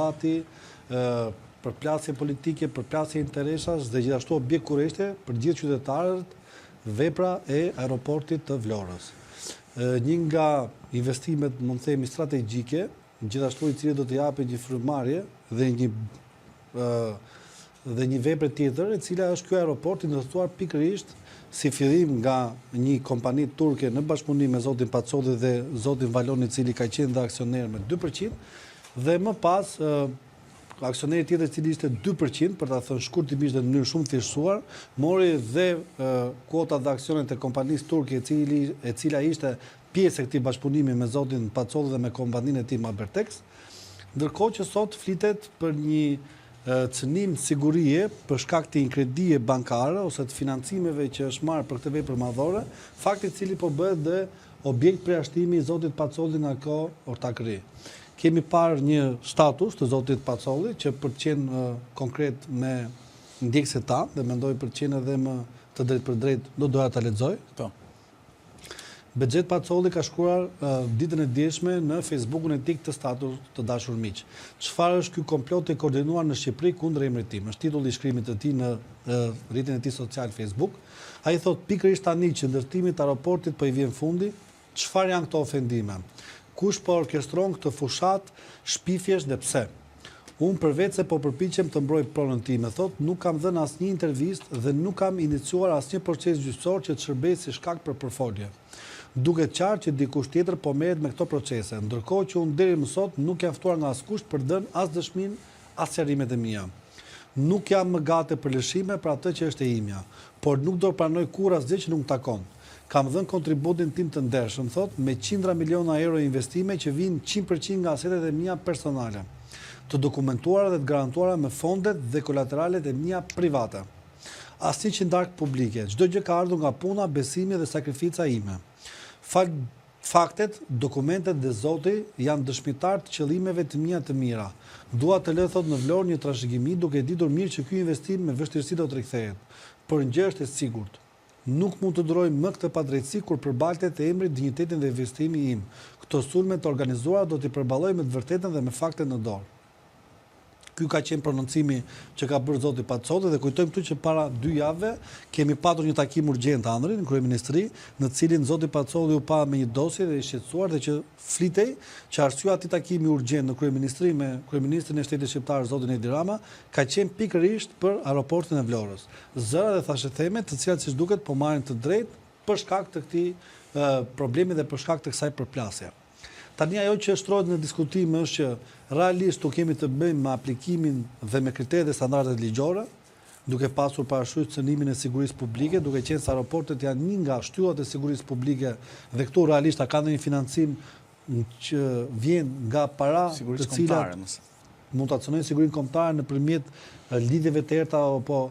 debati, përplasje politike, përplasje interesash dhe gjithashtu objekt kureshte për gjithë qytetarët vepra e aeroportit të Vlorës. Një nga investimet, mund të themi, strategjike, gjithashtu i cili do të japë një frymëmarrje dhe një vepër tjetër, e cila është ky aeroport i ndërtuar pikërisht si fillim nga një kompani turke në bashkëpunim me zotin Pacolli dhe zotin Valoni, i cili ka qenë dhe aksioner me 2%, dhe më pas aksioneri tjetër i cili ishte 2%, për ta thënë shkurtimisht dhe në mënyrë shumë thjeshtësuar, mori dhe kuotat dhe aksionet e kompanisë turke e cila ishte pjesë e këtij bashkëpunimi me zotin Pacolli dhe me kompaninë e tij Mabertex, ndërkohë që sot flitet për një cënim sigurie për shkak të inkredie bankare ose të financimeve që është marrë për këtë vepër madhore, fakti i cili po bëhet dhe objekt përjashtimi i zotit Pacolli nga kjo ortakëri. Kemi parë një status të zotit Pacolli që për të qenë konkret me ndjekësit tanë dhe mendoj për të qenë edhe më të drejt për drejt, do doja ta lexoj. Po. Bexhet Pacolli ka shkruar ditën e djeshme në Facebookun e tij të status të dashur miq. Çfarë është ky komplot i koordinuar në Shqipëri kundër emrit tim? Është titulli i shkrimit të tij në rrjetin e tij social Facebook. Ai thotë pikërisht tani që ndërtimit të aeroportit po i vjen fundi, çfarë janë këto ofendime? Kush po orkestron këtë fushat shpifjesh dhe pse? Unë për vetë se po përpiqem të mbroj pronën time, thotë, nuk kam dhënë asnjë intervistë dhe nuk kam iniciuar asnjë proces gjyqësor që të shërbejë si shkak për përfolje. Duket qartë që dikush tjetër po merret me këto procese, ndërkohë që unë deri më sot nuk jam ftuar nga askush për dënë as dëshminë, as sqarimet e mia. Nuk jam më gati për lëshime për atë që është e imja, por nuk do pranoj kurrë asgjë që nuk më takon. Kam dhënë kontributin tim të ndershëm, thotë, me qindra miliona euro investime që vijnë 100% nga asetet e mia personale, të dokumentuara dhe të garantuara me fondet dhe kolateralet e mia private. Asnjë qindark publike, çdo gjë ka ardhur nga puna, besimi dhe sakrifica ime. Faktet, dokumentet dhe zoti janë dëshmitar të qëllimeve të mia të mira. Dua të lë, thotë, në Vlorë një trashëgimi duke ditur mirë që ky investim me vështirësi do të rikthehet. Por një gjë është e sigurt. Nuk mund të duroj më këtë padrejtësi kur përbaltet e emri, dinjitetin dhe investimi im. Këto sulme të organizuara do t'i përballoj me të vërtetën dhe me faktet në dorë. Ky ka qenë prononcimi që ka bërë zoti Pacolli dhe kujtojmë këtu që para 2 javëve kemi patur një takim urgjent ëndrin në kryeministri, në cilin zoti Pacolli u pa me një dosje dhe i shqetësuar dhe që flitej që arsyeja e atij takimi urgjent në kryeministri me kryeministrin e shtetit shqiptar zotin Edi Rama ka qenë pikërisht për aeroportin e Vlorës. Zëra dhe thashë theme të cilat siç duket po marrin të drejtë për shkak të këtij problemi dhe për shkak të kësaj përplasje. Tani ajo që shtrohet në diskutim është që realisht u kemi të bëjmë me aplikimin dhe me kriteret dhe standardet ligjore, duke pasur parasysh cënimin e sigurisë publike, duke qenë se aeroportet janë një nga shtyllat e sigurisë publike dhe këtu realisht ka ndonjë financim që vjen nga para të cilat mund ta cënojnë sigurinë kombëtare nëpërmjet lidhjeve të errta apo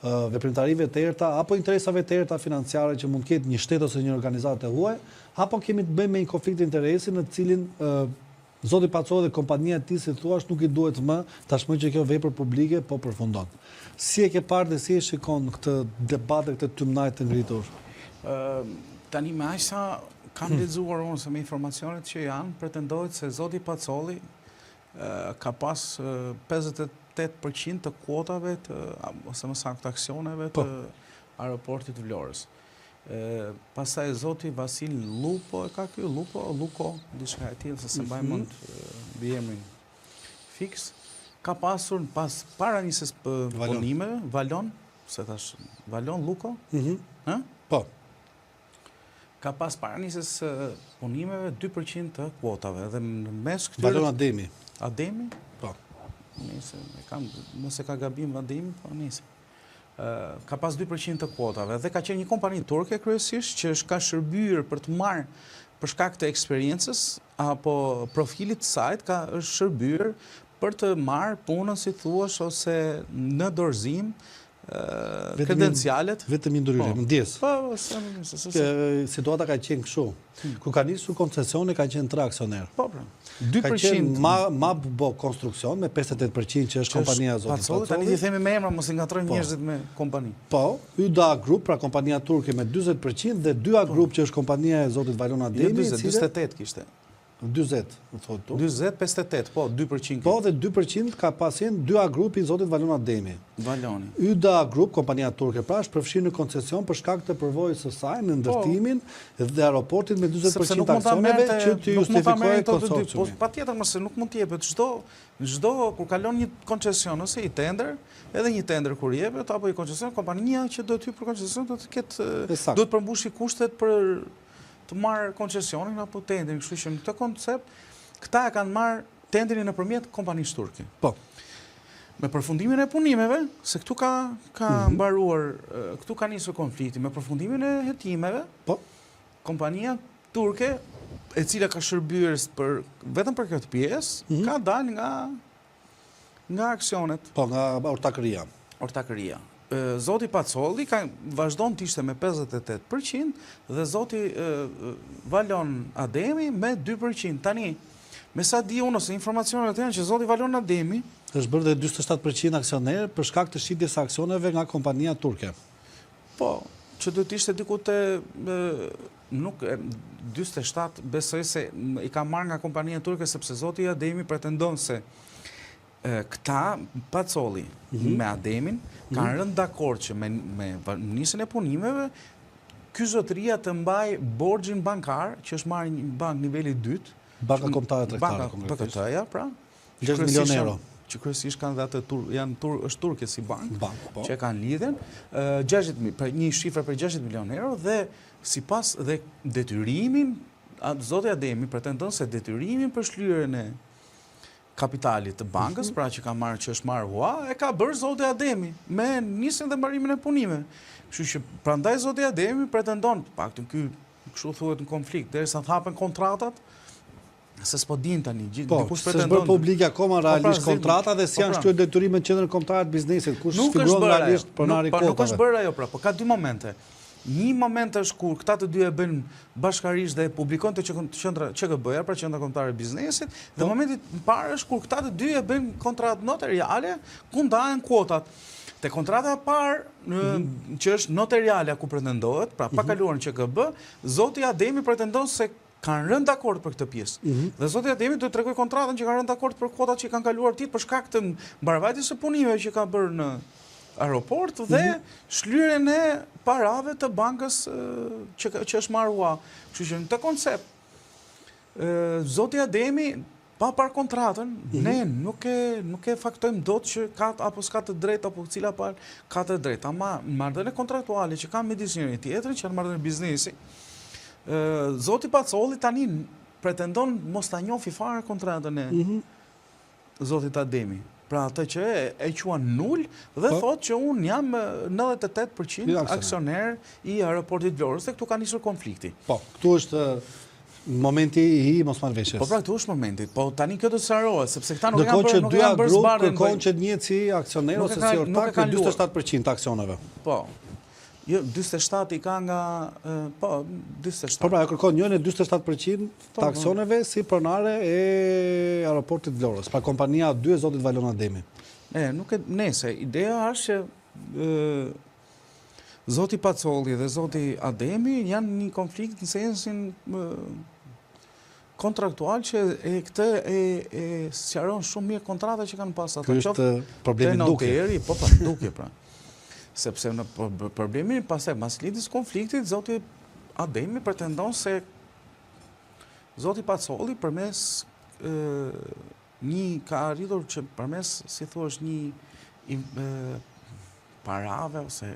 veprimtarive të errta apo interesave të errta financiare që mund të ketë një shtet ose një organizatë e huaj, apo kemi të bëjmë me një konflikt interesi në të cilin zoti Pacolli dhe kompania e tij, si thuaç, nuk i duhet më tashmë që kjo vepër publike po përfundon. Si e ke parë dhe si e shikon këtë debat dhe këtë tymnaj të ngritur? Tani me aq sa kam lexuar unë se me informacionet që janë, pretendohet se zoti Pacolli ka pas 58% të kuotave ose më saktë aksioneve të aeroportit Vlorës. Pastaj zoti Vasil Lupo, e ka ky Luko, diçka e tillë, se mbaj mend mbi emrin fiks, ka pasur pas para nisjes punimeve, Valon, se thash Valon Luko? Po. Ka pas para nisjes punimeve 2% të kuotave dhe në mes këtyre Valon Ademi. Ademi? Po. Nëse e ka gabim Ademi, po nëse. Ka pas 2% të kuotave dhe ka qenë një kompani turke kryesisht që ka shërbyer për të marrë për shkak të eksperiencës apo profilit të saj, është shërbyer për të marrë punën, si thuash, ose në dorëzim kredencialet. Vetëm ndryrë, ndjes. Po, situata ka qenë kështu. Kur ka nisur koncesioni ka qenë 3 aksioner. Po, 2%. Ka qenë Mabbo Konstruksion me 58% që është kompania e zotit Pacolli. Tani i themi me emra, mos i ngatrojnë njerëzit me kompani. Po, YDA Group, pra kompania turke me 40% dhe 2A Group që është kompania e zotit Valon Ademi, 48 kishte. 40, më thotë tu. 40, 58, po, 2%. Po, dhe 2% ka pasin 2A grupi i zotit Valon Ademi. Valoni. YDA Group, kompania turke, pra është përfshirë në koncesion për shkak të përvojës së saj në ndërtimin dhe aeroportit me 40% aksioneve që të justifikojë konsorciumi. Po, patjetër mëse nuk mund të jepet çdo kur kalon një koncesion ose i tender, edhe një tender kur jepet apo i koncesion, kompania që do të hyjë për koncesion do të ketë do të përmbushë kushtet për të marrë koncesionin apo tenderin, kështu që në këtë koncept këta e kanë marrë tenderin nëpërmjet kompanisë turke. Po. Me përfundimin e punimeve, se këtu ka mbaruar, këtu ka nisur konflikti, me përfundimin e hetimeve, po, kompania turke, e cila ka shërbyer vetëm për këtë pjesë, ka dalë nga aksionet. Po, nga ortakëria. Ortakëria. Zoti Pacolli vazhdon të ishte me 58% dhe zoti Valon Ademi me 2%. Tani, me sa di unë ose informacionet janë që zoti Valon Ademi është bërë dhe 47% aksioner për shkak të shitjes së aksioneve nga kompania turke. Po, që do të ishte diku te nuk 47, besoj se i ka marrë nga kompania turke sepse zoti Ademi pretendon se këta Pacolli me Ademin kanë rënë dakord që me nisjen e punimeve ky zotëria të mbaj borxhin bankar që është marrë një bank niveli 2, Banka Kombëtare Tregtare, BKT-ja, pra, 6 milionë euro. Që kryesisht kanë dhe atë është turke si bank, po. që kanë lidhen, një shifër për 60 milionë euro dhe sipas dhe detyrimin, zoti Ademi pretendon se detyrimin për shlyerjen e kapitalit të bankës, pra që ka marrë që është marrë hua, e ka bërë zoti Ademi me nisjen dhe mbarimin e punimeve. Kështu që prandaj zoti Ademi pretendon, paktën ky kështu thuhet në konflikt, derisa të hapen kontratat, se s'po din tani, dikush pretendon. Po, s'është bërë publike akoma realisht kontrata dhe si janë shtyr detyrimet qendrën kombëtare të biznesit, kush figuron realisht pronari kotave. Nuk është bërë ajo, pra, po ka dy momente. Një moment është kur këta të dy e bëjnë bashkarisht dhe publikojnë të qendra QKB-ja, pra Qendra Kombëtare e Biznesit, dhe momenti i parë është kur këta të dy e bëjnë kontratë notariale ku ndahen kuotat. Te kontrata e parë, që është notariale ku pretendohet, pra pa kaluar në QKB, zoti Ademi pretendon se kanë rënë dakord për këtë pjesë. Dhe zoti Ademi do të tregoj kontratën që kanë rënë dakord për kuotat që kanë kaluar tit për shkak të mbarvajtjes së punimeve që ka bërë në aeroport dhe shlyerjen e parave të bankës që është marrë hua. Kështu që në këtë koncept, zoti Ademi, pa parë kontratën, ne nuk e faktojmë dot që ka apo s'ka të drejtë apo cila parë ka të drejtë. Ama marrëdhënie kontraktuale që kanë midis njëri tjetrit, që janë marrëdhënie biznesi, zoti Pacolli tani pretendon mos ta njohë fare kontratën e zotit Ademi. Pra atë që e quan nul dhe thot që unë jam 98% aksioner i aeroportit Vlorës dhe këtu ka nisur konflikti. Po, këtu është momenti i mosmarrëveshjes. Po pra këtu është momenti, po tani kjo do të sqarohet sepse këta nuk kanë bërë zbardhjen. Kërkon që të njihet si aksioner ose si ortak me 47% aksioneve. Po. Jo, 47 i ka nga, po, 47. Po pra, e kërkon njën e 47% të aksioneve si pronare e aeroportit Vlorës, pra kompania 2 e zotit Valon Ademi. Nese, ideja është që zoti Pacolli dhe zoti Ademi janë një konflikt në sensin kontraktual që këtë e sqaron shumë mirë kontrata që kanë pas ata. Ky është problemi duke. Po pa duke, pra. Sepse në problemin pas lidhjes konfliktit, zoti Ademi pretendon se zoti Pacolli përmes ka arritur që përmes, si thuash, një parave ose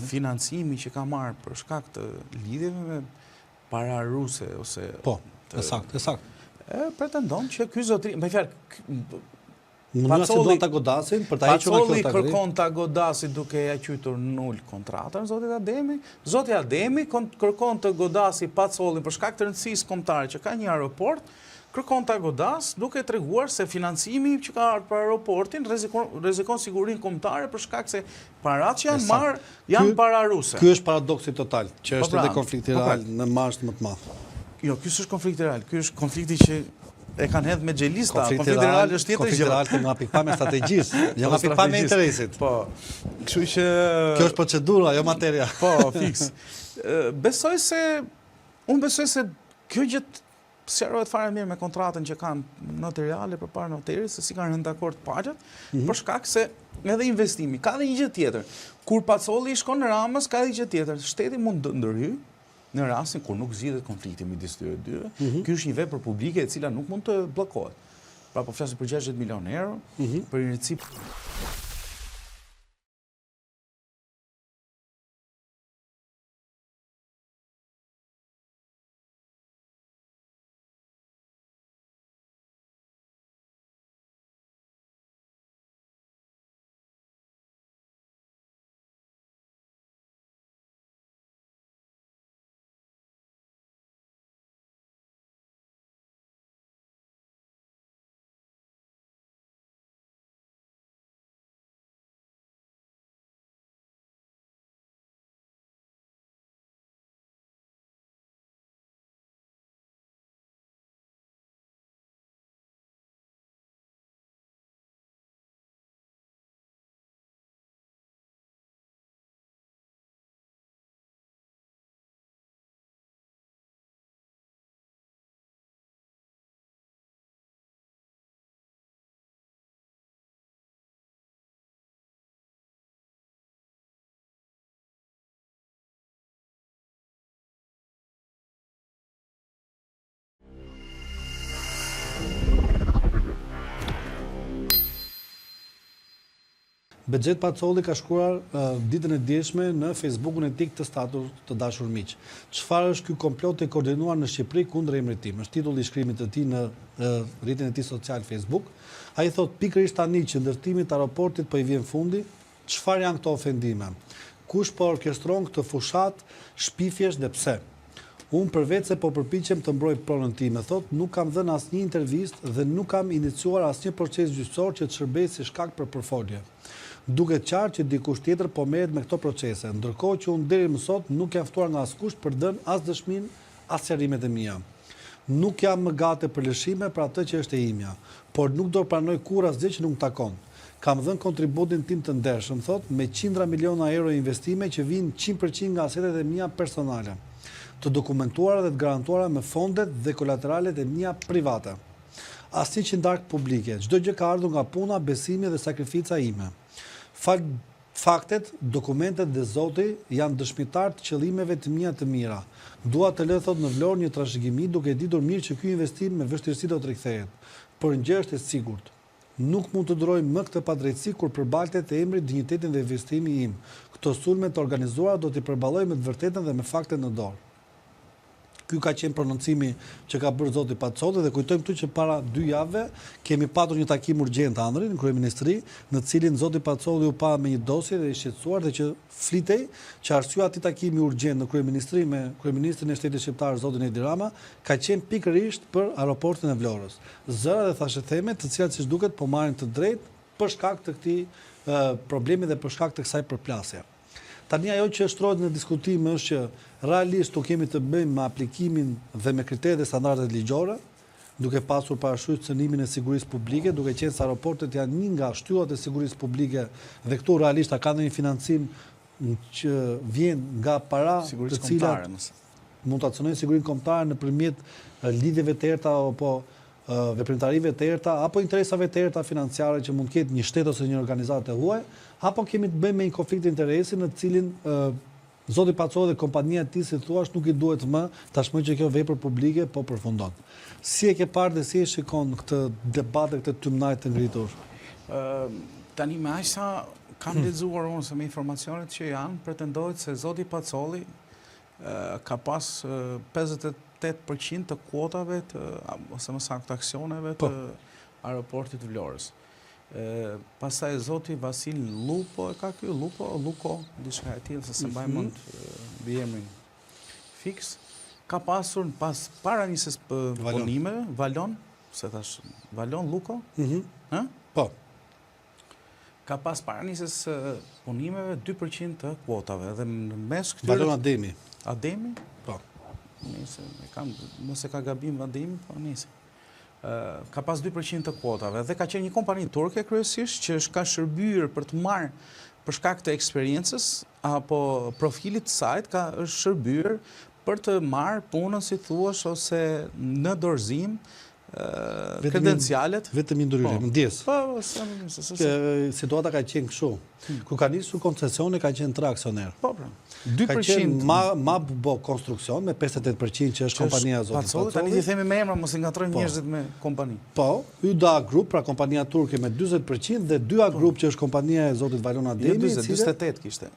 financimi që ka marrë për shkak të lidhjeve me para ruse ose po, saktë. Pretendon që ky zotëri, me fjalë, Pacolli ta godasin për ta hequr nga kjo ortakëri. Kërkon ta godasin duke ja qytur nul kontratën zotit Ademi. Zoti Ademi kërkon të godasi Pacollin për shkak të rëndësisë kombëtare që ka një aeroport, kërkon ta godas duke treguar se financimi që ka ardhur për aeroportin rrezikon sigurinë kombëtare për shkak se parat që janë marrë janë para ruse. Ky është paradoksi total, që është edhe konflikti real në masë më të madh. Jo, ky s'është konflikti real, ky është konflikti që e kanë hedhë me gjelista. Konflikti real është tjetër gjë. Konflikti real të nga pikpamja strategjisë, jo nga pikpamja interesit. Po, kështu që kjo është procedura, jo materia. Po, fiks. Unë besoj se kjo gjë sqarohet fare mirë me kontratën që kanë notariale përpara noterit, se si kanë rënë dakord pagjat, për shkak se edhe investimi, ka edhe një gjë tjetër. Kur Pacolli shkon në Ramës, ka edhe një gjë tjetër. Shteti mund të ndërhyjë në rastin kur nuk zgjidhet konflikti midis tyre dyve. Ky është një vepër publike e cila nuk mund të bllokohet. Pra po flasim për 60 milionë euro, për iniciativë. Bexhet Pacolli ka shkruar ditën e dieshme në Facebookun e tij të status të dashur miq. Çfarë është ky komplot i koordinuar në Shqipëri kundër emrit tim? Është titulli i shkrimit të tij në rrjetin e tij social Facebook. Ai thot pikërisht tani që ndërtimi të aeroportit po i vjen fundi, çfarë janë këto ofendime? Kush po orkestron këtë fushat shpifjesh dhe pse? Unë përveç se po përpiqem të mbroj pronën time, thot, nuk kam dhënë asnjë intervistë dhe nuk kam iniciuar asnjë proces gjyqësor që të shërbejë si shkak për përfolje. Duket qartë që dikush tjetër po merret me këto procese, ndërkohë që unë deri më sot nuk jam ftuar nga askush për dënë as dëshminë, as sqarimet e mia. Nuk jam më gati për lëshime për atë që është e imja, por nuk do pranoj kurrë asgjë që nuk më takon. Kam dhënë kontributin tim të ndershëm, thot, me qindra miliona euro investime që vijnë 100% nga asetet e mia personale, të dokumentuara dhe të garantuara me fondet dhe kolateralet e mia private. Asnjë qindark publike, çdo gjë ka ardhur nga puna, besimi dhe sakrifica ime. Faktet, dokumentet dhe Zoti janë dëshmitar të qëllimeve të mia të mira. Dua të lë thot në vlorë një trashëgimi duke ditur mirë që ky investim me vështirësi do të rikthehet. Por një gjë është e sigurt. Nuk mund të duroj më këtë padrejtësi kur përbaltet e emri, dinjitetin dhe investimi im. Këto sulme të organizuara do t'i përballoj me të vërtetën dhe me faktet në dorë. Ky ka qenë prononcimi që ka bërë zoti Pacolli dhe kujtojmë këtu që para 2 javëve kemi patur një takim urgjent ëndri në kryeministri, në cilin zoti Pacolli u pa me një dosje dhe i shqetësuar dhe që flitej që arsyeja e atij takimi urgjent në kryeministri me kryeministrin e shtetit shqiptar zotin Edi Rama ka qenë pikërisht për aeroportin e Vlorës. Zëra dhe thashë theme të cilat siç duket po marrin të drejtë për shkak të këtij problemi dhe për shkak të kësaj përplasje. Tani ajo që shtrohet në diskutim është që realisht tu kemi të bëjmë me aplikimin dhe me kriteret dhe standardet ligjore, duke pasur parasysh cënimin e sigurisë publike, duke qenë se aeroportet janë një nga shtyllat e sigurisë publike dhe këtu realisht ka ndonjë financim që vjen nga para të cilat mund të aksionojnë sigurinë kombëtare nëpërmjet lidhjeve të errta apo veprimtarive të errta apo interesave të errta financiare që mund të ketë një shtet ose një organizatë e huaj, apo kemi të bëjmë me një konflikt interesi në të cilin zoti Pacolli dhe kompania e tij si thua nuk i duhet më tashmë që kjo vepër publike po përfundon. Si e ke parë dhe si e shikon këtë debat dhe këtë tymnajt të ngritur? Tani me aq sa kam lexuar unë se me informacionet që janë, pretendohet se zoti Pacolli ka pas 58% të kuotave ose më saktë aksioneve të aeroportit të Vlorës. Pastaj zoti Vasil Lupo, e ka ky Luko, diçka e tillë se mbaj mend emrin fiks, ka pasur pas para nisjes punimeve, Valon, se thash Valon Luko? Po. Ka pas para nisjes punimeve 2% të kuotave dhe në mes këtyre Valon Ademi. Ademi? Po. Nëse nëse ka gabim Ademi, po nëse. Ka pas 2% të kuotave dhe ka qenë një kompani turke kryesisht që ka shërbyer për të marrë për shkak të eksperiencës apo profilit të saj është shërbyer për të marrë punën, si thuash, ose në dorëzim kredencialet. Vetëm i ndryrë, më ndjes. Po, situata ka qenë kështu. Ku ka nisur koncesioni ka qenë 3 aksioner. Po, pra. 2%. Ka qenë ma bo konstruksion me 58% që është kompania Zotit Pacoli. Tani i themi me emra, mos i ngatrojmë njerëzit me kompani. Po, YDA Group, pra kompania turke me 40% dhe 2A Group që është kompania e Zotit Valon Ademi. 28 kishte.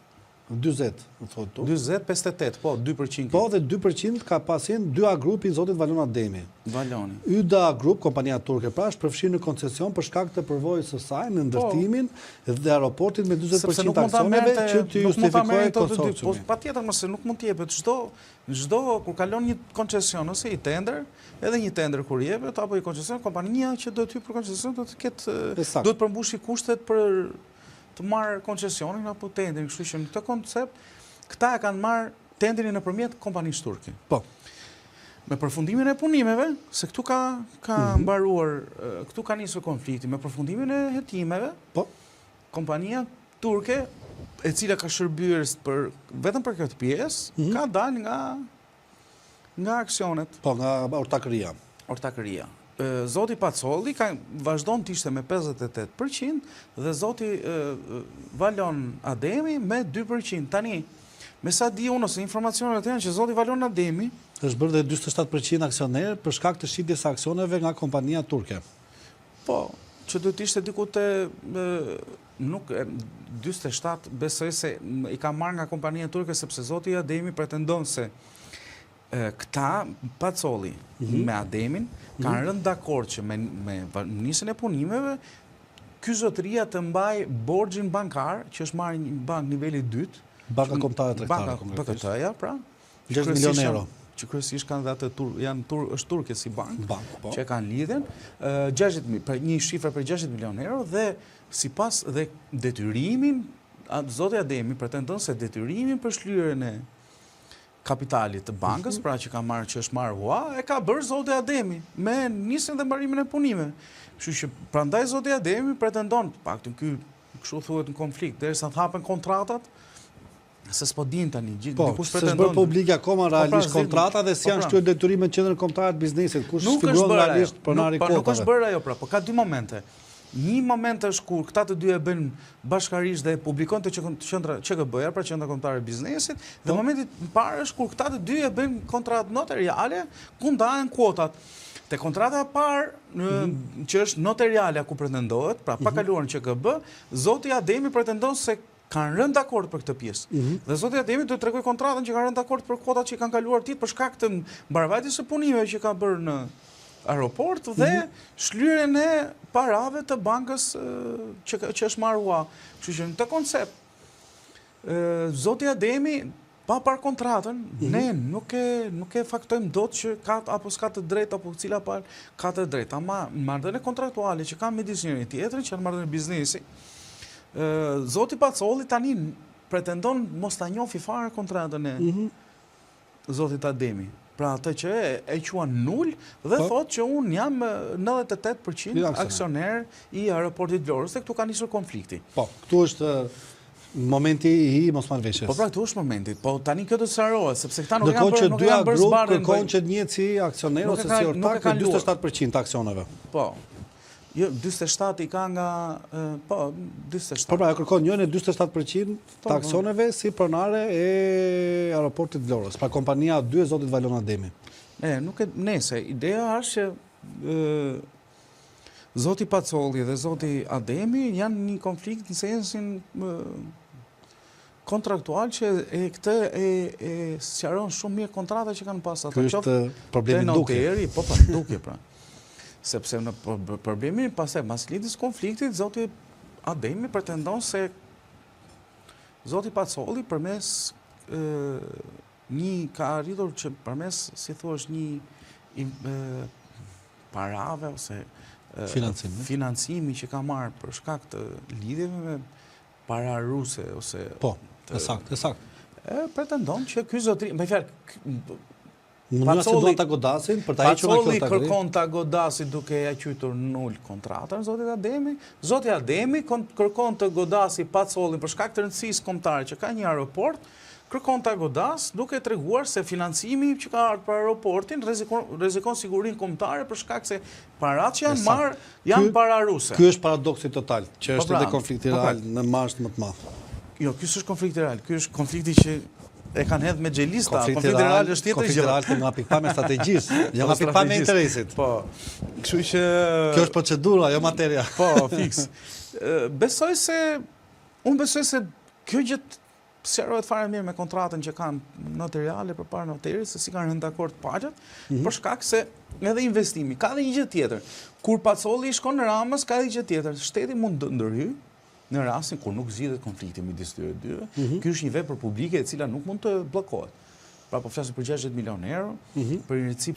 20, më thotë tu. 20, 58, po, 2%. Po, dhe 2% ka pasin 2A Group i Zotit Valon Ademi. Valoni. YDA Group, kompania turke, pra, është përfshirë në koncesion për shkak të përvojës së saj në ndërtimin dhe aeroportit me 40% aksioneve që të justifikojë konsorciumi. Po, patjetër mëse nuk mund të jepet çdo kur kalon një koncesion ose i tender, edhe një tender kur jepet apo i koncesion, kompania që do të hyjë për koncesion do të ketë do të përmbushë kushtet për të marrë koncesionin apo tenderin, kështu që në këtë koncept, këta e kanë marrë tenderin nëpërmjet kompanisë turke. Po. Me përfundimin e punimeve, se këtu ka mbaruar, këtu ka nisur konflikti, me përfundimin e hetimeve, po, kompania turke, e cila ka shërbyer vetëm për këtë pjesë, ka dalë nga aksionet. Po, nga ortakëria. Zoti Pacoli vazhdon të ishte me 58% dhe zoti Valon Ademi me 2%. Tani, me sa di unë ose informacionet janë që zoti Valon Ademi është bërë dhe 27% aksioner për shkak të shitjes aksioneve nga kompania turke. Po, që do të ishte diku të nuk 27 besoj se i ka marrë nga kompania turke sepse zoti Ademi pretendon se këta Pacoli me Ademin kanë rënë dakord që me nisjen e punimeve ky zotëria të mbaj borxhin bankar që është marrë një bank niveli 2, Banka Kombëtare Tregtare konkretisht. BKT-ja, pra, 6 milion euro. Që kryesisht kanë dhe është turke si bank, po. Që kanë lidhen, një shifër për 60 milion euro dhe sipas dhe detyrimin, zoti Ademi pretendon se detyrimin për shlyerjen e kapitalit të bankës, pra që që është marrë hua, e ka bërë zoti Ademi me nisjen dhe mbarimin e punimeve. Kështu që prandaj zoti Ademi pretendon, paktën ky kështu thuhet në konflikt, derisa të hapen kontratat, se s'po din tani, dikush pretendon. Po, s'është bërë publike akoma realisht kontrata dhe si janë shtyr detyrimet qendrën kombëtare të biznesit, kush figuron realisht pronari kotave. Nuk është bërë ajo, pra, po ka dy momente. Një moment është kur këta të dy e bëjnë bashkarisht dhe publikon të qendra QKB-ja, pra Qendra Kombëtare e Biznesit, dhe momenti i parë është kur këta të dy e bëjnë kontratë notariale ku ndahen kuotat. Te kontrata e parë, që është notariale ku pretendohet, pra pa kaluar në QKB, zoti Ademi pretendon se kanë rënë dakord për këtë pjesë. Dhe zoti Ademi do të tregoj kontratën që kanë rënë dakord për kuotat që kanë kaluar ditë për shkak të mbarvajtjes së punimeve që ka bërë në aeroport dhe shlyerjen e parave të bankës që është marrua. Kështu që në këtë koncept, zoti Ademi, pa parë kontratën, ne nuk e faktojmë dot që ka apo s'ka të drejtë apo cila parë ka të drejtë. Ama marrëdhënie kontraktuale që kanë midis njëri tjetrit, që janë marrëdhënie biznesi, zoti Pacoli tani pretendon mos ta njohë fare kontratën e zotit Ademi. Pra atë që e quan nul dhe thot që unë jam 98% aksioner i aeroportit Vlorës dhe këtu ka nisur konflikti. Po, këtu është momenti i mosmarrëveshjes. Po pra këtu është momenti, po tani kjo do të sqarohet sepse këta nuk kanë bërë dy grup kërkojnë që të njihet si aksioner ose si ortak me 47% aksioneve. Po. Jo, 47 i ka nga, po, 27. Po pra, e kërkon njën e 27% të aksioneve si pronare e aeroportit Vlorës, pra kompania 2 e zotit Valon Ademi. Nese, ideja është që zoti Pacoli dhe zoti Ademi janë një konflikt në sensin kontraktual që këtë e sqaron shumë mirë kontrata që kanë pas ata. Ky është problemi duke. Po, duke, pra. Sepse në problemin pas lidhjes konfliktit, zoti Ademi pretendon se zoti Pacoli përmes ka arritur që përmes, si thua, një parave ose financimi që ka marrë për shkak të lidhjeve me para ruse ose po, sakt. Pretendon që ky zotëri, me fjalë, Mënyra se do ta godasin për ta hequr nga kjo Pacoli kërkon ta godasi duke ja quajtur nul kontratën zotit Ademi. Zoti Ademi kërkon të godasi Pacolin për shkak të rëndësisë kombëtare që ka një aeroport, kërkon ta godas, duke treguar se financimi që ka ardhur për aeroportin rrezikon sigurinë kombëtare për shkak se paratë që janë marrë janë para ruse. Ky është paradoksi total, që është pra, edhe konflikti real në masht më të madh. Jo, ky s'është konflikti real, ky është konflikti që e kanë hedhë me xhelista. Konflikti real është tjetër gjë. Konflikti real nga pikpamja strategjisë, jo nga pikpamja e interesit. Po. Kështu që kjo është procedura, jo materia. Po, fiks. Unë besoj se kjo gjë sqarohet fare mirë me kontratën që kanë notariale përpara notarit, se si kanë rënë dakord palët, për shkak se edhe investimi, ka dhe një gjë tjetër. Kur Pacolli shkon në Ramës, ka dhe një gjë tjetër. Shteti mund të ndërhyjë në rastin kur nuk zgjidhet konflikti midis tyre dy. Ky është një vepër publike e cila nuk mund të bllokohet. Pra po flasim për 60 milion euro, për një